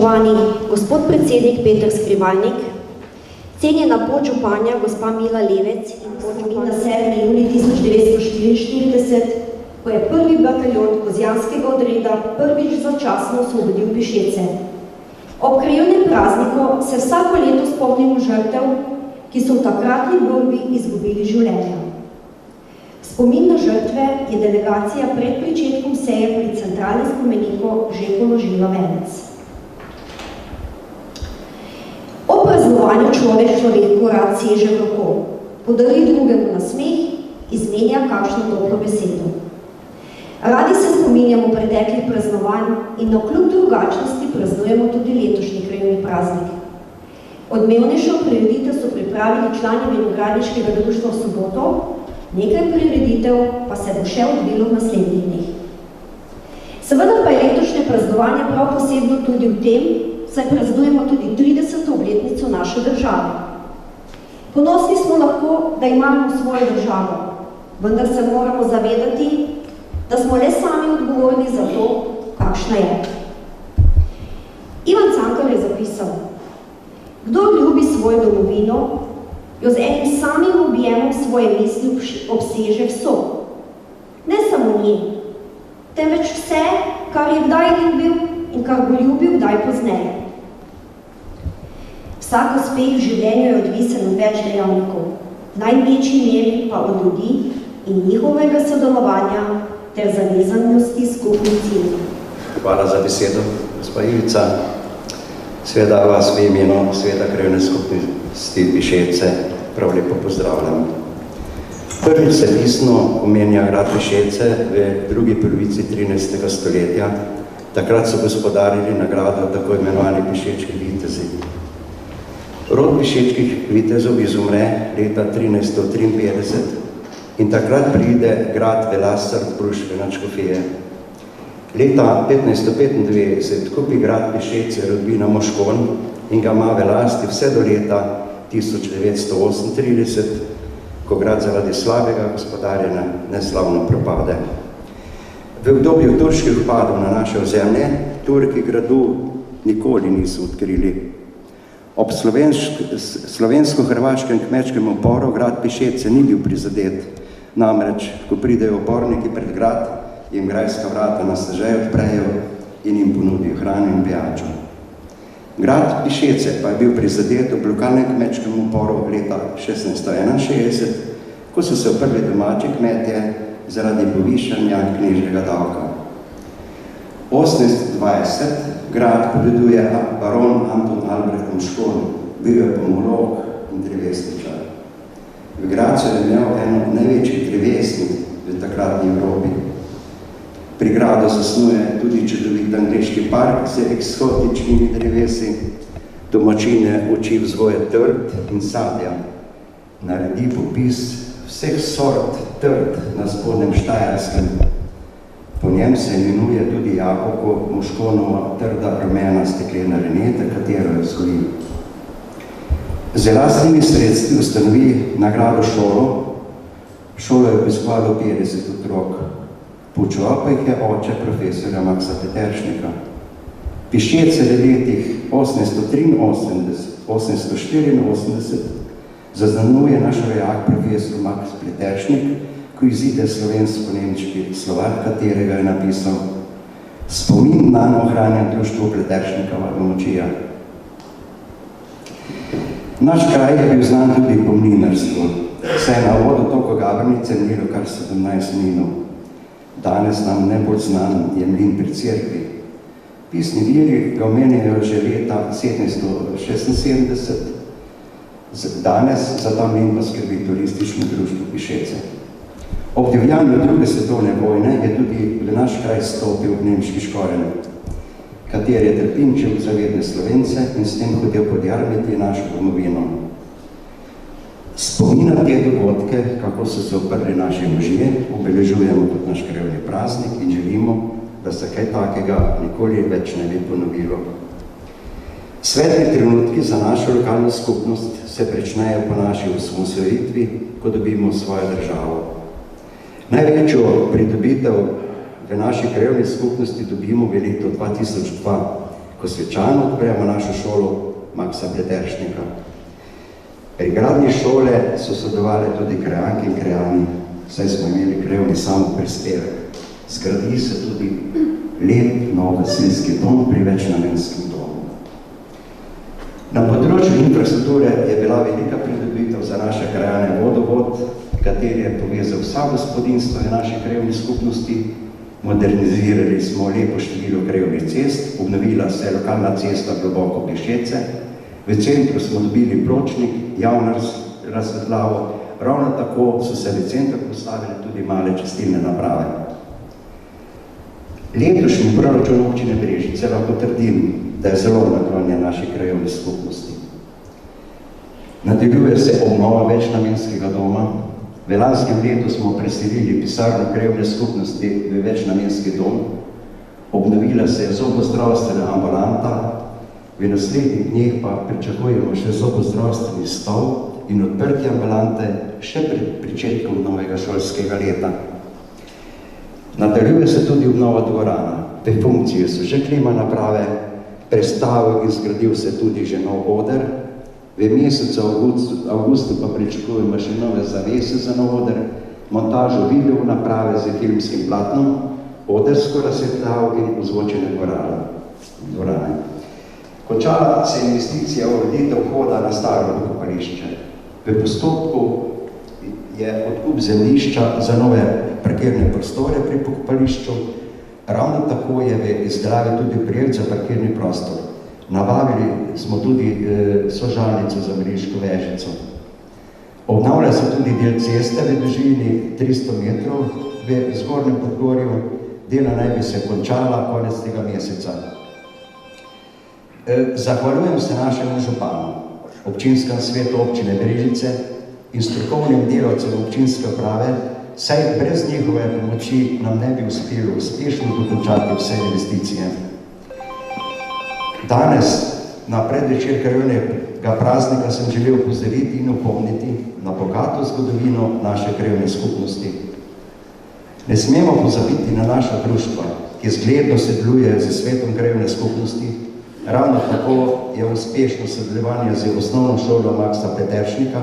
Spoštovani gospod predsednik Peter Skrivalnik, cenjena podžupanja gospa Mila Levec in podžupanja 7. juni 1944, ko je prvi bataljon Kozjanskega odreda prvič začasno osvobodil Pišece. Ob krajevnem prazniku se vsako leto spomnimo žrtev, ki so v takratni borbi izgubili življenja. Spomin na žrtve je delegacija pred pričetkom seje pri centralnem spomeniku že položila venec. Ob praznovanju človeku rad seže v roko, podari drugemu na smeh, izmenja kakšno dobro besedo. Radi se spominjamo preteklih praznovanj in navkljub drugačnosti praznujemo tudi letošnji krajevni praznik. Odmevnejšo prireditev so pripravili člani vinogradniškega društva v soboto, nekaj prireditev pa se bo še odvilo v naslednjih dneh. Seveda pa je letošnje praznovanje prav posebno tudi v tem, saj praznujemo tudi 30. obletnico naše države. Ponosni smo lahko, da imamo svojo državo, vendar se moramo zavedati, da smo le sami odgovorni za to, kakšna je. Ivan Cankar je zapisal: kdor ljubi svojo domovino, jo z enim samim objemom svoje misli obseže vso. Ne samo nje, temveč vse, kar je kdaj ljubil in kar bo ljubil kdaj pozneje. Vsak uspeh v življenju je odvisen od več dejavnikov, v največji meri pa od ljudi in njihovega sodelovanja ter zavezanosti skupnih ciljev. Hvala za besedo, gospa Ivica. Seveda vas v imenu Sveta krajevne skupnosti Pišece prav lepo pozdravljam. Prvič se pisno omenja grad Pišece v drugi polovici 13. stoletja. Takrat so gospodarili nagrado tako imenovani pišečki vitezi. Rod pišečkih vitezov izumre leta 1353 in takrat pride grad Velasar v Pruške nad Škofije. Leta 1595 kupi grad Pišece rodbina Moškon in ga ima v lasti vse do leta 1938, ko grad zaradi slabega gospodarjenja neslavno propade. V obdobju turških vpadov na naše ozemlje Turki gradu nikoli niso odkrili. Ob slovensko-hrvaškem kmečkem uporu grad Pišece ni bil prizadet, namreč, ko pridejo uporniki pred grad, jim grajska vrata na stežaj odprejo in jim ponudijo hrano in pijačo. Grad Pišece pa je bil prizadet ob lokalnem kmečkem uporu leta 1661, ko so se uprli domači kmetje zaradi povišanja knjižnega davka. 1820 grad podeduje baron Anton Albrecht Moškon, bil je pomolog in drevesničar. V Gradcu je imel eno največjih drevesnic v takratni Evropi. Pri gradu zasnuje tudi čudovit angleški park z eksotičnimi drevesi, domačine uči vzgoje trd in sadja. Naredi popis vseh sort trd na spodnjem Štajerskem. Po njem se imenuje tudi jabolko Moškonova trda rumena steklena reneta, katero je vzgojil. Z lastnimi sredstvi ustanovi nagrado šolo. Šolo je obiskovalo 50 otrok. Poučeval pa jih je oče profesorja Maksa Peteršnika. Pišece v letih 883-884 zaznamuje naš rojak profesor Maks Peteršnik, ko izide slovensko-nemški slovar, katerega je napisal: spomin dan ohranjen društvu Peteršnikova domačija. Naš kraj je bil znan tudi po mlinarstvu, saj na vodotoko Gabrnice mlilo kar 17 mlinov. Danes nam najbolj znan je mlin pri cerkvi. Pisni viri ga omenjajo že leta 1776. Danes za ta mlin pa skrbi turistično društvo Pišece. Ob divjanju druge svetovne vojne je tudi v naš kraj stopil nemški škoren, kateri je trpinčil zavedne Slovence in s tem hotel podjarmiti našo domovino. Spomin na te dogodke, kako so se oprli naši možje, obeležujemo kot naš krajevni praznik in želimo, da se kaj takega nikoli več ne bi ponovilo. Svetli trenutki za našo lokalno skupnost se pričnejo po naši osamosvojitvi, ko dobimo svojo državo. Največjo pridobitev v naši krajevni skupnosti dobimo v letu 2002, ko svečano odpremo našo šolo Maksa Peteršnika. Pri gradnji šole so sodelovali tudi krajanke in krajani, saj smo imeli krajevni samoprispevek. Zgradi se tudi lep nov gasilski dom pri večnamenskem domu. Na področju infrastrukture je bila velika pridobitev za naše krajane vodovod, kateri je povezal vsa gospodinstva in naše krajevne skupnosti. Modernizirali smo lepo število krajevnih cest, obnovila se je lokalna cesta Globoko Pešece, v centru smo dobili pločnik, javno razsvetljavo, ravno tako so se v centru postavili tudi male čistilne naprave. Letošnji proračun občine Brežice lahko trdim, da je zelo naklonjen naši krajevni skupnosti. Nadaljuje se obnova večnamenskega doma. V lanskem letu smo preselili pisarno krajevne skupnosti v večnamenski dom. Obnovila se je zobozdravstvena ambulanta. V naslednjih dneh pa pričakujemo še zobozdravstveni stol in odprtje ambulante še pred pričetkom novega šolskega leta. Nadaljuje se tudi obnova dvorana. V funkciji so že klima naprave, prestavil in zgradil se tudi že nov oder. V mesecu avgustu pa pričakujemo še nove zavese za nov oder, montažo video naprave z filmskim platnom, odersko razsvetljavo in ozvočene dvorane. Končala se investicija ureditev vhoda na staro pokopališče. V postopku je odkup zemljišča za nove parkirne prostore pri pokopališču, ravno tako je v izdravi tudi projekt za parkirni prostor. Navabili smo tudi sožalnico za Mreško Vežico. Obnavlja se tudi del ceste v dolžini 300 metrov v Zgornjem Podgorju. Dela naj bi se končala konec tega meseca. Zahvaljujem se našemu županu, občinskem svetu občine Brežice in strokovnim delavcem občinske uprave, saj brez njihove pomoči nam ne bi uspelo uspešno dokončati vse investicije. Danes, na predvečer krajevnega praznika, sem želel opozoriti in opomniti na bogato zgodovino naše krajevne skupnosti. Ne smemo pozabiti na naša društva, ki zgledno sodeluje z svetom krajevne skupnosti. Ravno tako je uspešno sodelovanje z osnovno šolo Maksa Peteršnika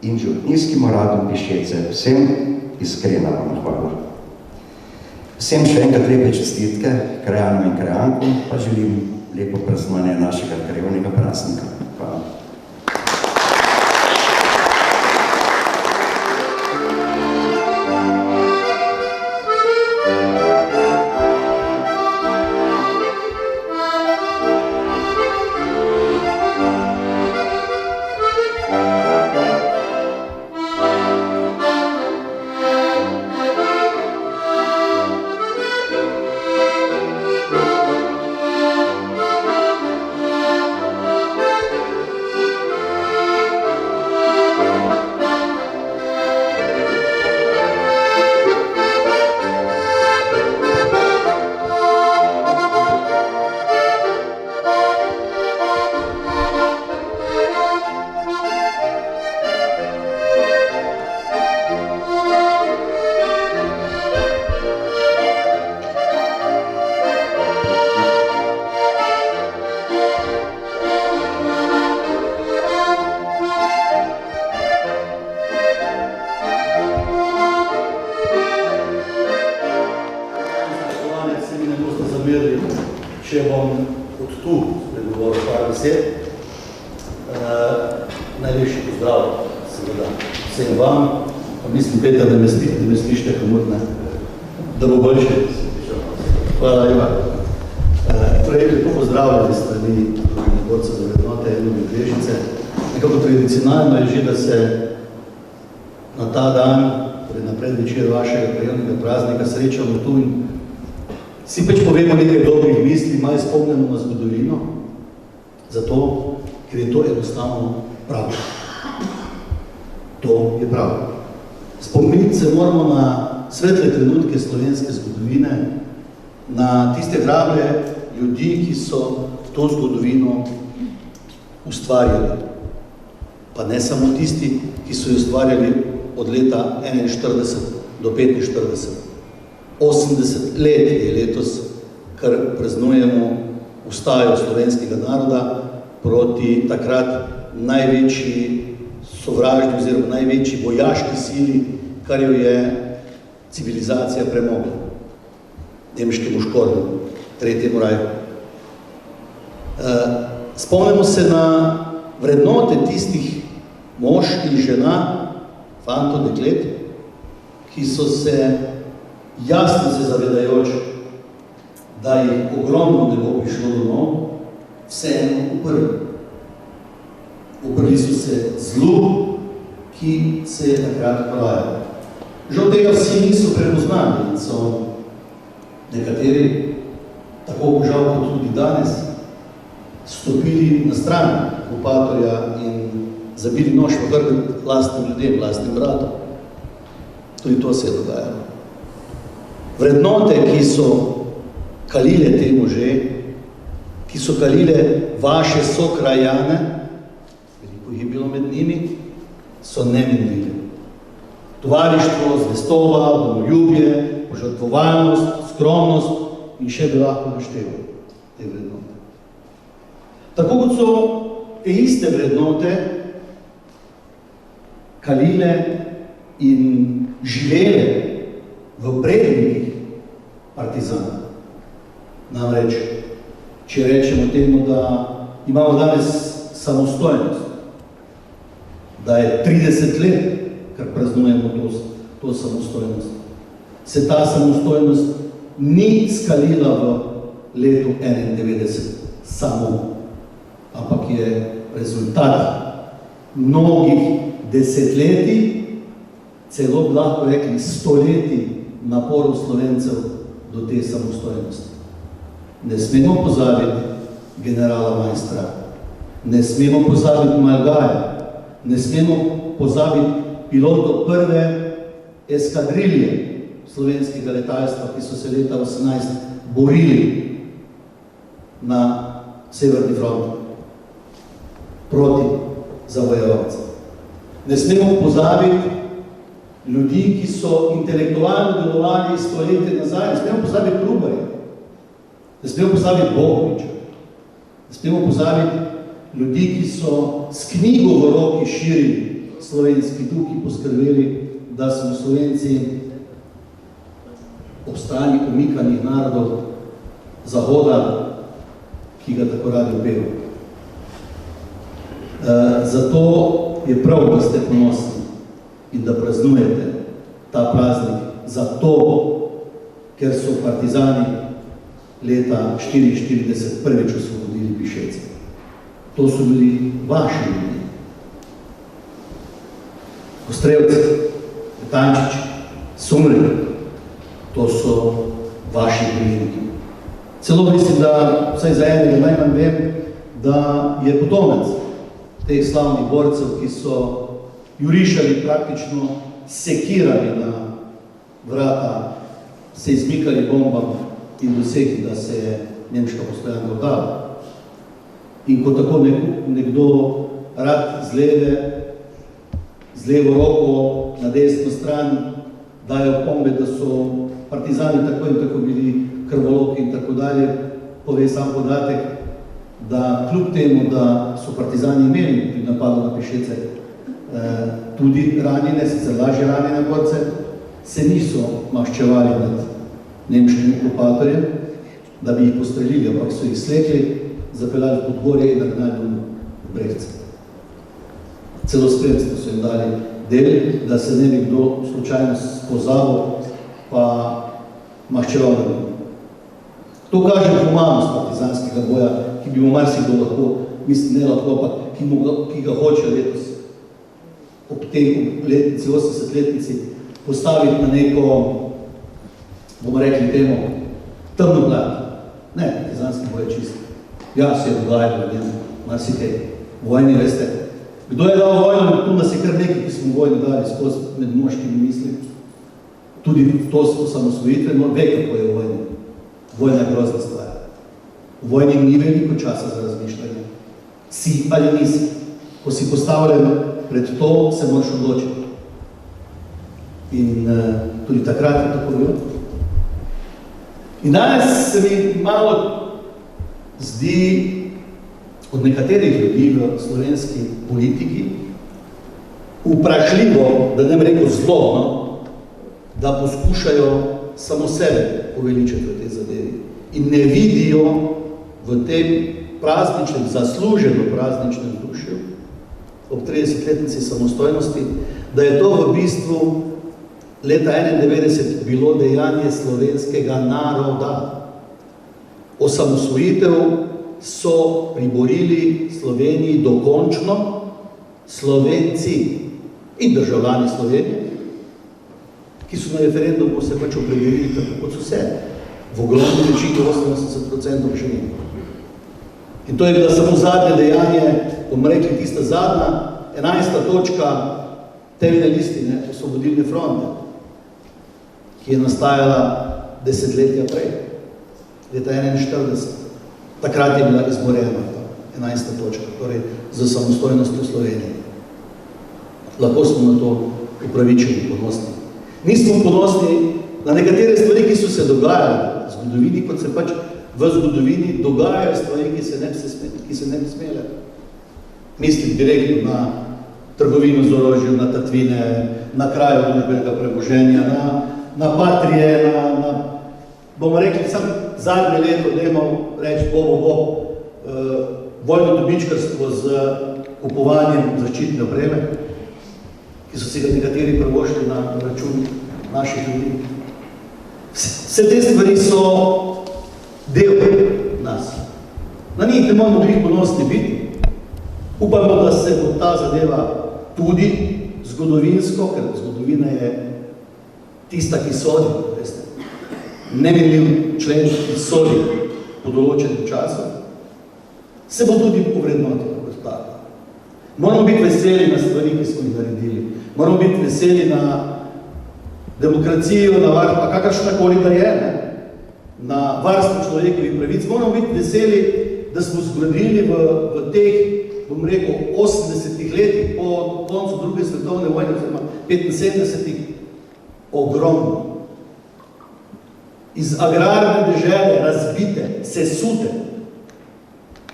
in župnijskim uradom Pišece. Vsem iskrena vam hvala. Vsem še enkrat lepe čestitke, krajanom in krajankom, pa želim lepo praznovanje našega krajevnega praznika. Hvala. Če bom od tu pregovoril par besed, najlepši pozdrav seveda vsem vam, pa mislim, Peter, da me slišite komutne, da bo boljše. Hvala lepa. Torej, lepo pozdravljali strani Borca za vrednote Ljubi Brežice. Nekako tradicionalno je že, da se na ta dan, torej na predvečer vašega krajevnega praznika srečamo tu in si pač povemo nekaj dobrih misli, malo spomnimo na zgodovino, zato, ker je to enostavno prav. To je prav. Spomniti se moramo na svetle trenutke slovenske zgodovine, na tiste drage ljudi, ki so to zgodovino ustvarjali. Pa ne samo tisti, ki so jo ustvarjali od leta 41 do 45. 80 let je letos, kar praznujemo ustajo slovenskega naroda proti takrat največji sovražni oziroma največji vojaški sili, kar jo je civilizacija premogla. Nemškemu škornju, Tretjemu rajhu. Spomnimo se na vrednote tistih mož in žena, fantov, deklet, ki so se jasno se zavedajoč, da jih ogromno ne bo prišlo domov, vseeno uprli. Uprli so se zlu, ki se je takrat pojavil. Žal tega vsi niso prepoznali in so nekateri, tako žal kot tudi danes, stopili na stran okupatorja in zabili nož v hrbet lastnim ljudem, lastnim bratom. Tudi to se je dogajalo. Vrednote, ki so kalile te može, ki so kalile vaše sokrajane, veliko jih je bilo med njimi, so neminljive. Tovarištvo, zvestoba, domoljubje, požrtvovalnost, skromnost in še bi lahko našteval te vrednote. Tako kot so te iste vrednote kalile in živele v prednikih partizana. Namreč, če rečemo temu, da imamo danes samostojnost, da je 30 let, kar praznujemo to samostojnost, se ta samostojnost ni skalila v letu 91 samo, ampak je rezultat mnogih desetletij, celo lahko rekli stoletij naporov Slovencev do te samostojnosti. Ne smemo pozabiti generala Maistra, ne smemo pozabiti Malgaja, ne smemo pozabiti pilotov prve eskadrilje slovenskega letalstva, ki so se leta 18 borili na Severni front proti zavojevalcem. Ne smemo pozabiti ljudi, ki so intelektualno delovali stoletje nazaj. Ne smemo pozabiti Trubarja, ne smemo pozabiti Bogoviča, ne smemo pozabiti ljudi, ki so s knjigo v roki širili slovenski duh in poskrbeli, da smo Slovenci ob strani umikanih narodov Zahoda, ki ga tako radi opevajo. Zato je prav, da ste ponosni in da praznujete ta praznik, zato, ker so partizani leta 1944 prvič osvobodili Pišece. To so bili vaši ljudi. Kostrevci, Petančič, Sumri, to so vaši bližniki. Celo mislim, da vsaj za enega najmanj vem, da je potomec teh slavnih borcev, ki so jurišali praktično sekirali na vrata, se izmikali bombam in dosegli, da se je nemška postojanka vdala. In ko tako nekdo rad z levo roko na desno stran dajo pombe, da so partizani tako in tako bili krvoloki in tako dalje, pove sam podatek, da kljub temu, da so partizani imeli pri napadu na Pišece tudi ranjene, sicer lažje ranjene borce, se niso maščevali nad nemškim okupatorjem, da bi jih postrelili, ampak so jih slekli, zapeljali pod gorje in nagnali v Brevce. Celo spremstvo so jim dali del, da se ne bi kdo slučajno pozabil pa maščeval na njim. To kaže humanost partizanskega boja, ki bi mu marsikdo lahko, mislim, ne lahko, pa ki ga hoče letos ob tej letnici, 80-letnici, postaviti na neko, bomo rekli temu, temno plat. Ne, partizanski boj je čist. Ja, se je dogajalo v njemu, marsikaj. Vojni, veste. Kdo je dal vojno? Tu nas je kar nekaj, ki smo vojno dali skozi med moškimi misli. Tudi to samosvojitveno, ve, kako je vojno. Vojna je grozna stvar. V vojni ni veliko časa za razmišljanje. Si ali nisi. Ko si postavljen pred to, se moraš odločiti. In tudi takrat je tako bilo. In danes se mi malo zdi od nekaterih ljudi v slovenski politiki vprašljivo, da ne bi rekel zlobno, da poskušajo samo sebe poveličati v tej zadevi in ne vidijo v tem prazničnem, zasluženo prazničnem vzdušju ob 30-letnici samostojnosti, da je to v bistvu leta 1991 bilo dejanje slovenskega naroda. Osamosvojitev so priborili Sloveniji dokončno Slovenci in državljani Slovenije, ki so na referendumu se pač opredelili tako kot so se. V ogromni večini 80% še ni. In to je bila samo zadnje dejanje, bomo rekli, tista zadnja, 11. točka temeljne listine Osvobodilne fronte, ki je nastajala desetletja prej, leta 1941. Takrat je bila izborena 11. točka, torej za samostojnostjo Slovenije. Lahko smo na to upravičeni, ponosni. Nismo ponosni na nekatere stvari, ki so se dogajale v zgodovini, kot se pač v zgodovini dogajajo stvari, ki se ne bi smele. Mislim direktno na trgovino z orožjem, na tatvine, na kraju družbenega premoženja, na patrije, bomo rekli, sam zadnje leto dajmo reči vojno dobičkarstvo z kupovanjem zaščitne opreme, ki so si ga nekateri prvošli na račun naših ljudi. Vse te stvari so del nas. Na njih ne moramo biti ponosni biti. Upamo, da se bo ta zadeva tudi zgodovinsko, ker zgodovina je tista, ki sodi, veste, nemenljiv člen, ki sodi po določenem času, se bo tudi povrednotila kot tako. Moramo biti veseli na stvari, ki smo jih naredili. Moramo biti veseli na demokracijo, na varstvo, kakršnakoli da je, na varstvo človekovih pravic. Moramo biti veseli, da smo zgradili v teh, bom rekel, 80-ih letih po koncu druge svetovne vojne, oziroma 75-ih, ogromno. Iz agrarne dežele, razbite, sesute,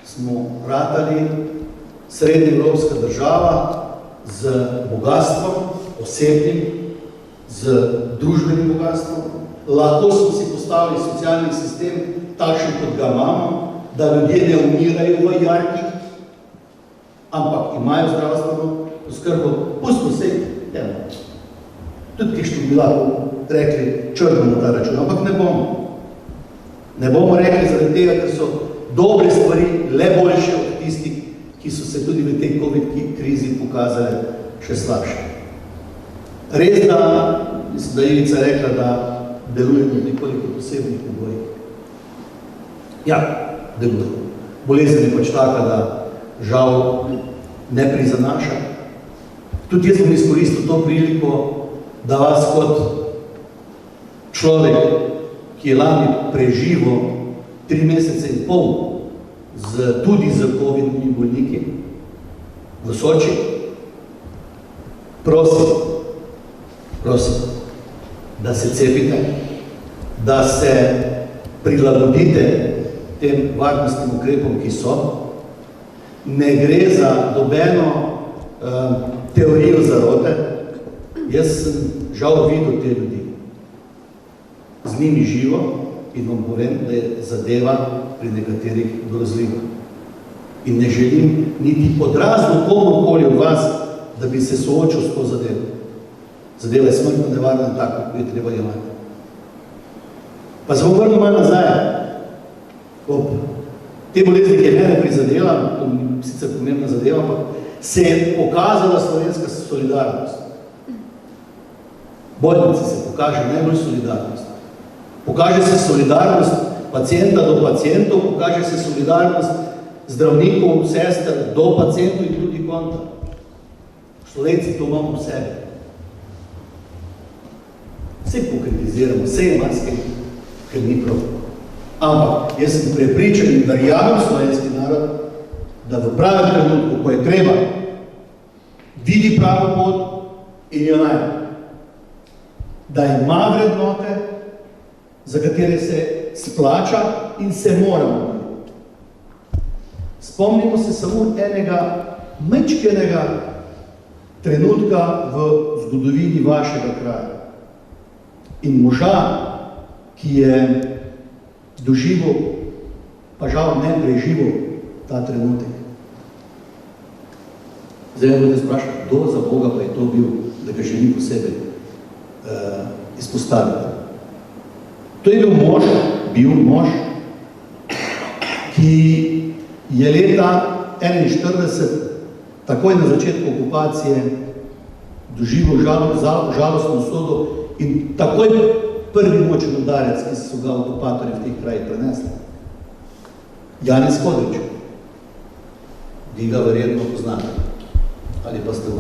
smo ratali srednjeevropska država z bogatstvom, osebnim, z družbenim bogatstvom. Lahko smo si postavili socialni sistem takšen, kot ga imamo, da ljudje ne umirajo v jarkih, ampak imajo zdravstveno oskrbo. Pustimo se, tudi kišno bi lahko rekli črno na ta račun, ampak ne bomo. Ne bomo rekli zaradi tega, ker so dobre stvari le boljše od tistih, ki so se tudi v tej COVID krizi pokazale še slabše. Res, da, mislim, da je Ivica rekla, da delujemo v nekoliko posebnih pogojih. Ja, delujemo. Bolezen je pač taka, da žal ne prizanaša. Tudi jaz bom izkoristil to priliko, da vas kot človek, ki je lani preživel 3 mesece in pol tudi z COVID-nimi bolniki v Soči, prosim, da se cepite, da se prilagodite tem varnostnim ukrepom, ki so. Ne gre za nobeno teorijo zarote. Jaz sem žal videl te ljudi. Z njimi živo in vam povem, da je zadeva pri nekaterih grozljiva. In ne želim niti odrazno komokoli od vas, da bi se soočil s to zadevo. Zadeva je smrtno nevarna in tako, kot je treba jemati. Pa se bom vrnil malo nazaj. Ob te bolezni, ki je mene prizadela, to ni sicer pomembna zadeva, ampak se je pokazala slovenska solidarnost. Bolnici se pokaže najbolj solidarnost. Pokaže se solidarnost pacienta do pacientov, pokaže se solidarnost zdravnikov, sester do pacientov in tudi kontra. Slovenci to imamo v sebi. Vse pokritiziramo, vse je marsikaj, ker ni prav. Ampak jaz sem prepričan in verjamem slovenski narod, da v pravem trenutku, ko je treba, vidi pravo pot in jo najde. Da ima vrednote, za katere se splača in se moramo. Spomnimo se samo enega mečkenega trenutka v zgodovini vašega kraja. In moža, ki je doživel, pa žal ne preživel ta trenutek. Zdaj me boste sprašali, kdo za Boga pa je to bil, da ga želi posebej izpostaviti. To je bil mož, ki je leta 1941, takoj na začetku okupacije, doživel žalostno usodo in takoj prvi močen udarec, ki so ga okupatorji v teh krajih prenesli. Janez Kodrič, vi ga verjetno poznate, ali pa ste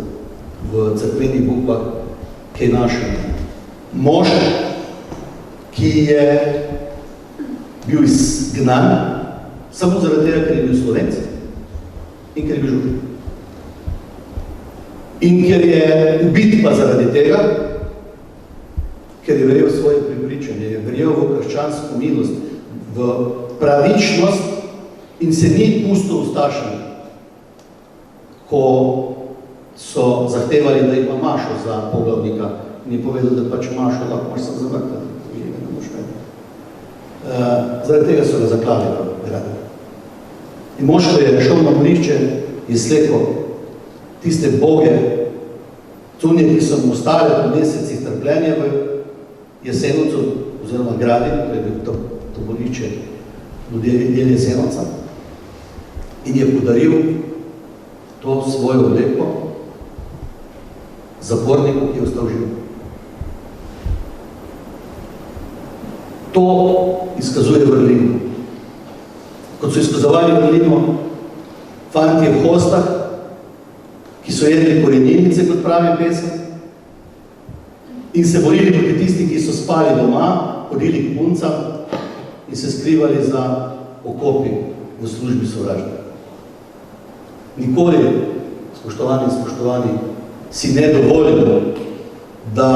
v cerkvenih bukvah kaj našli. Mož, ki je bil izgnan samo zaradi tega, ker je bil Slovenec in ker je bil Žup. In ker je ubit pa zaradi tega, ker je verjel v svoje prepričanje, je verjel v krščansko milost, v pravičnost in se ni pustil ustašen, ko so zahtevali, da ima Mašo za poglavnika in je povedal, da pač Mašo lahko moš sam zavrtati. Zaradi tega so ga zaklali v gradu. In mož, ko je šel na morišče, je slekel tiste boge, cunje, ki so mu ostale po mesecih trpljenja v Jesenovcu, oziroma gradi, to je bil to morišče del Jesenovca, in je podaril to svojo lepo zaporniku, ki je ostal živ. To izkazuje vrlino. Kot so izkazovali vrlino fantje v hostah, ki so jedli koreninice, kot pravi pesem, in se borili proti tisti, ki so spali doma, hodili k puncam in se skrivali za okopi v službi sovražnika. Nikoli, spoštovani, si ne dovolimo, da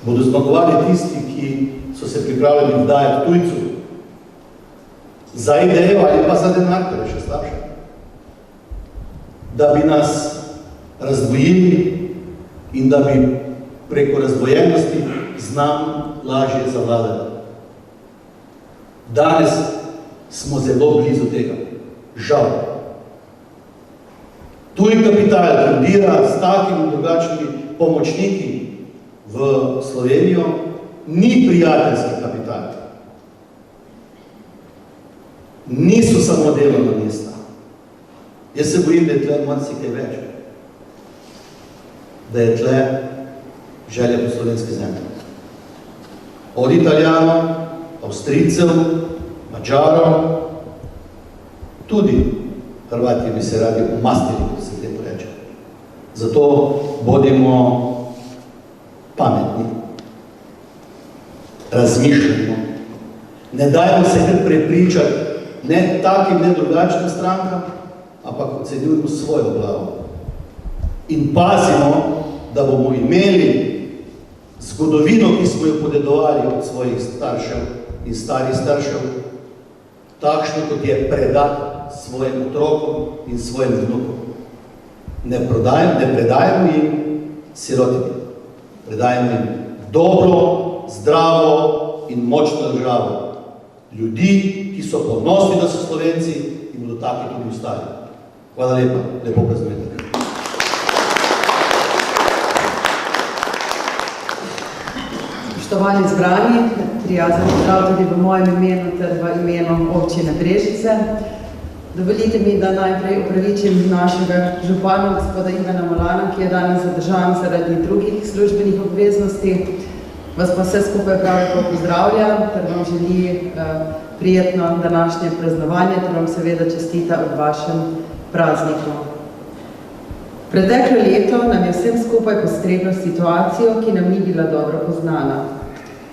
bodo zmagovali tisti, ki so se pripravljali vdajati tujcu za idejo ali pa za denar, kar je še slabše. Da bi nas razdvojili in da bi preko razdvojenosti z nam lažje zavladali. Danes smo zelo blizu tega. Žal. Tuj kapital trudira s takimi drugačnimi pomočniki v Slovenijo, ni prijateljski kapital. Niso samo delovna mesta. Jaz se bojim, da je tle marsikaj več. Da je tle želja po slovenski zemlji. Od Italijanov, Avstrijcev, Mađarov, tudi Hrvati bi se radi umastili, kot se temu reče. Zato bodimo pametni, razmišljamo, ne dajmo se kar prepričati ne takim, ne drugačnim strankam, ampak ocenjujemo svojo glavo. In pazimo, da bomo imeli zgodovino, ki smo jo podedovali od svojih staršev in starih staršev, takšno, kot je predati svojim otrokom in svojim vnukom. Ne predajemo jim sirotini, predajemo jim dobro, zdravo in močno državo. Ljudi, ki so ponosni, da so Slovenci in bodo taki tudi ostali. Hvala lepa, lepo praznujte. Spoštovani zbrani, prijazen pozdrav tudi v mojem imenu ter v imenu občine Brežice. Dovolite mi, da najprej upravičim našega župana, gospoda Ivana Molana, ki je danes zadržan zaradi drugih službenih obveznosti. Vas pa vse skupaj prav lepo pozdravljam, ter vam želi prijetno današnje praznovanje, ter vam seveda čestita ob vašem prazniku. Preteklo leto nam je vsem skupaj postreglo situacijo, ki nam ni bila dobro poznana.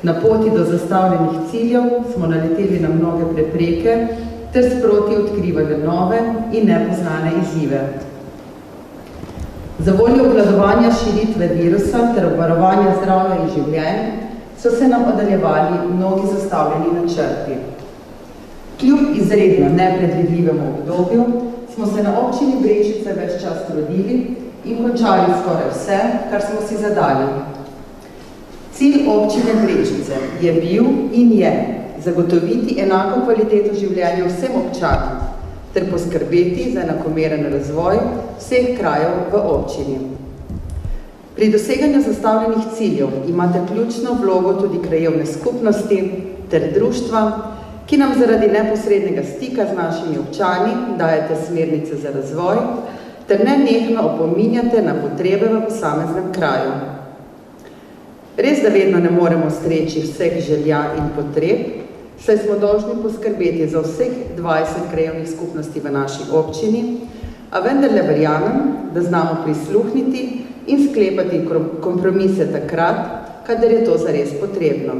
Na poti do zastavljenih ciljev smo naleteli na mnoge prepreke, ter sproti odkrivali nove in nepoznane izzive. Za voljo obvladovanja širitve virusa ter obvarovanja zdravja in življenj so se nam oddaljevali mnogi zastavljeni načrti. Kljub izredno nepredvidljivemu obdobju smo se na občini Brežice ves čas trudili in končali skoraj vse, kar smo si zadali. Cilj občine Brežice je bil in je zagotoviti enako kvaliteto življenja vsem občanom ter poskrbeti za enakomeren razvoj vseh krajev v občini. Pri doseganju zastavljenih ciljev imate ključno vlogo tudi krajevne skupnosti ter društva, ki nam zaradi neposrednega stika z našimi občani dajete smernice za razvoj ter nenehno opominjate na potrebe v posameznem kraju. Res, da vedno ne moremo streči vseh želja in potreb, saj smo dolžni poskrbeti za vseh 20 krajevnih skupnosti v naši občini, a vendarle verjamem, da znamo prisluhniti in sklepati kompromise takrat, kadar je to zares potrebno.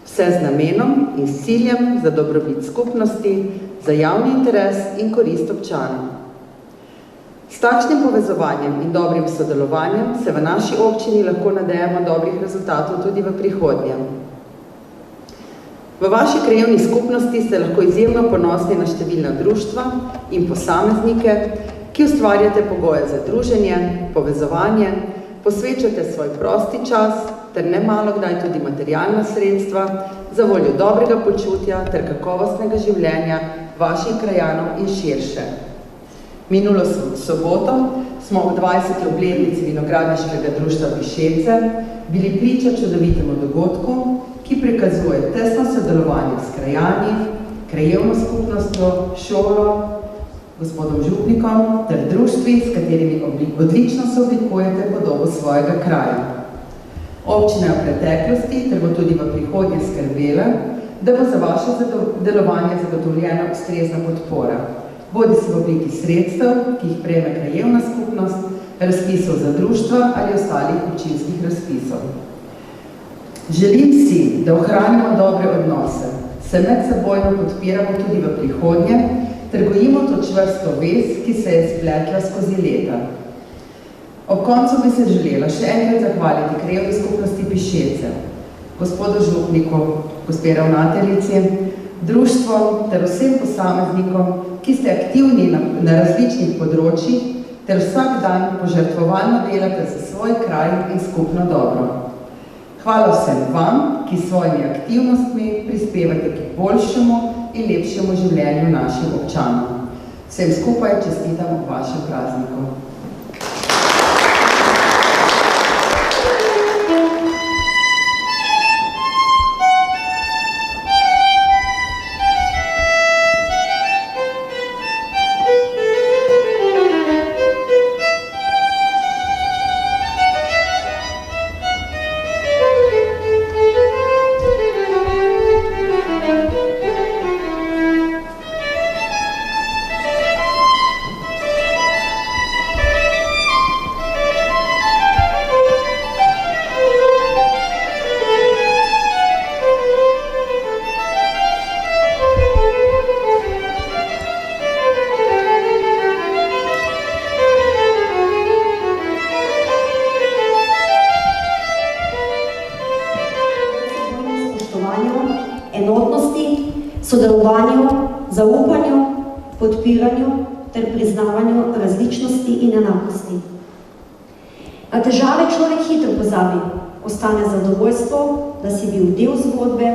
Vse z namenom in s ciljem za dobrobit skupnosti, za javni interes in korist občanov. S takšnim povezovanjem in dobrim sodelovanjem se v naši občini lahko nadejamo dobrih rezultatov tudi v prihodnje. V vaši krajevni skupnosti ste lahko izjemno ponosni na številna društva in posameznike, ki ustvarjate pogoje za druženje, povezovanje, posvečate svoj prosti čas ter nemalo kdaj tudi materialna sredstva za voljo dobrega počutja ter kakovostnega življenja vaših krajanov in širše. Minulo soboto smo ob 20. obletnici vinogradniškega društva Pišece bili priča čudovitemu dogodku, ki prikazuje tesno sodelovanje s krajani, krajevno skupnostjo, šolo, gospodom župnikom ter društvi, s katerimi odlično se oblikujete podobo svojega kraja. Občina je v preteklosti ter bo tudi v prihodnje skrbela, da bo za vaše delovanje zagotovljena ustrezna podpora, bodi se v obliki sredstev, ki jih prejme krajevna skupnost, razpisov za društva ali ostalih občinskih razpisov. Želim si, da ohranimo dobre odnose, se medsebojno podpiramo tudi v prihodnje ter gojimo to čvrsto vez, ki se je spletla skozi leta. Ob koncu bi se želela še enkrat zahvaliti krajevni skupnosti Pišece, gospodu župniku, gospe ravnateljici, društvom ter vsem posameznikom, ki ste aktivni na različnih področjih ter vsak dan požrtvovalno delate za svoj kraj in skupno dobro. Hvala vsem vam, ki s svojimi aktivnostmi prispevate k boljšemu in lepšemu življenju našim občanom. Vsem skupaj čestitam ob vašem prazniku. Sodelovanju, zaupanju, podpiranju ter priznavanju različnosti in enakosti. Na težave človek hitro pozabi, ostane zadovoljstvo, da si bil del zgodbe,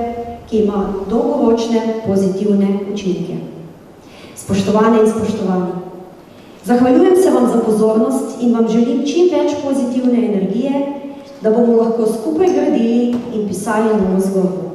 ki ima dolgoročne pozitivne učinke. Spoštovane in spoštovani, zahvaljujem se vam za pozornost in vam želim čim več pozitivne energije, da bomo lahko skupaj gradili in pisali novo zgodbo.